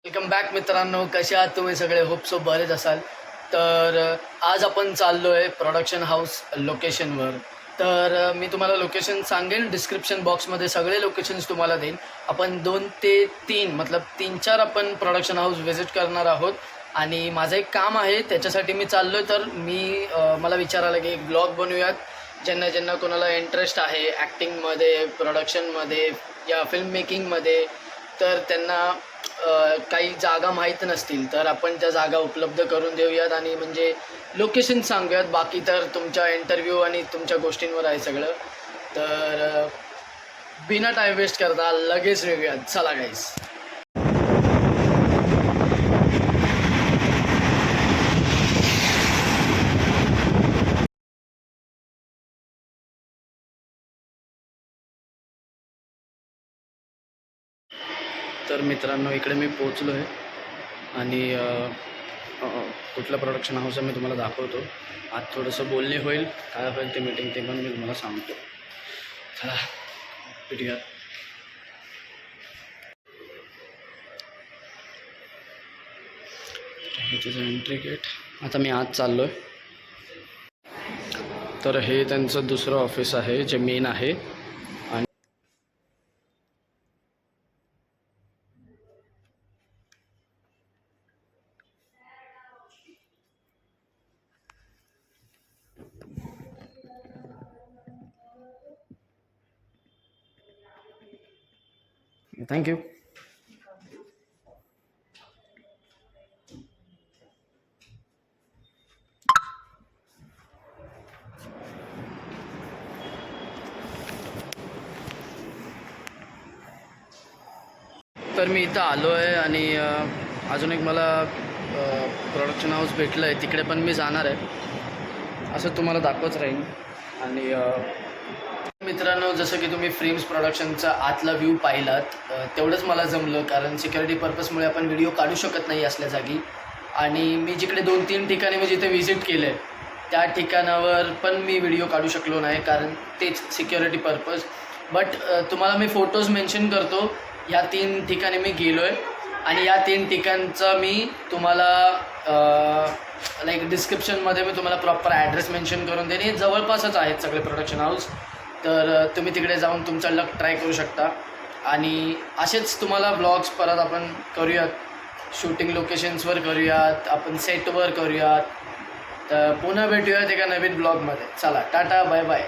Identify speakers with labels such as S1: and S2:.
S1: Welcome back मित्रांनो, कसे आहात तुम्ही सगळे? होप सो बरेच असाल. तर आज आपण चाललो आहे प्रोडक्शन हाऊस लोकेशनवर. तर मी तुम्हाला लोकेशन सांगेन, डिस्क्रिप्शन बॉक्समध्ये सगळे लोकेशन्स तुम्हाला देईन. आपण 2 ते 3 मतलब 3-4 आपण प्रोडक्शन हाऊस व्हिजिट करणार आहोत. आणि माझं एक काम आहे, त्याच्यासाठी मी चाललो आहे. तर मला विचारायला की एक ब्लॉग बनवूयात. ज्यांना ज्यांना कोणाला इंटरेस्ट आहे ॲक्टिंगमध्ये, प्रोडक्शनमध्ये या फिल्म मेकिंगमध्ये, तर त्यांना काही जागा माहीत नसतील तर आपण त्या जागा उपलब्ध करून देऊयात आणि म्हणजे लोकेशन सांगूयात. बाकी तर तुमच्या इंटरव्ह्यू आणि तुमच्या गोष्टींवर आहे सगळं. तर बिना टाईम वेस्ट करता लगेच निघूयात. चला गाईस. तर मित्रांनो, इकडे मी पोचलो आहे आणि कुठलं प्रोडक्शन हाऊस आहे मी तुम्हाला दाखवतो. आज थोडंसं बोलणे होईल, काय होईल ते मीटिंग ते पण मी तुम्हाला सांगतो. चला भेटूया. हे तिचं एंट्री गेट. आता मी आज चाललो आहे. तर हे त्यांचं दुसरं ऑफिस आहे जे मेन आहे. आणि थँक्यू. तर मी इथं आलो आहे आणि अजून एक मला प्रोडक्शन हाऊस भेटलं आहे, तिकडे पण मी जाणार आहे. असं तुम्हाला दाखवत राहीन. आणि मित्रांनो, जसं की तुम्ही फ्रेम्स प्रोडक्शनचा आतला व्ह्यू पाहिलात, तेवढंच मला जमलं कारण सिक्युरिटी पर्पजमुळे आपण व्हिडिओ काढू शकत नाही असल्या जागी. आणि मी जिकडे 2-3 ठिकाणी मी जिथे व्हिजिट केलं आहे त्या ठिकाणावर पण मी व्हिडिओ काढू शकलो नाही कारण तेच सिक्युरिटी पर्पज. बट तुम्हाला मी फोटोज मेन्शन करतो. या 3 ठिकाणी मी गेलो आहे आणि या 3 ठिकाणचा मी तुम्हाला लाईक डिस्क्रिप्शनमध्ये मी तुम्हाला प्रॉपर ॲड्रेस मेन्शन करून देईन. हे जवळपासच आहेत सगळे प्रोडक्शन हाऊस. तर तुम्ही तिकडे जाऊन तुमचा लक ट्राय करू शकता. आणि असेच तुम्हाला ब्लॉग्स परत आपण करूयात, शूटिंग लोकेशन्सवर करूयात, आपण सेटवर करूयात. तर पुन्हा भेटूयात एका नवीन ब्लॉगमध्ये. चला, टाटा, बाय बाय.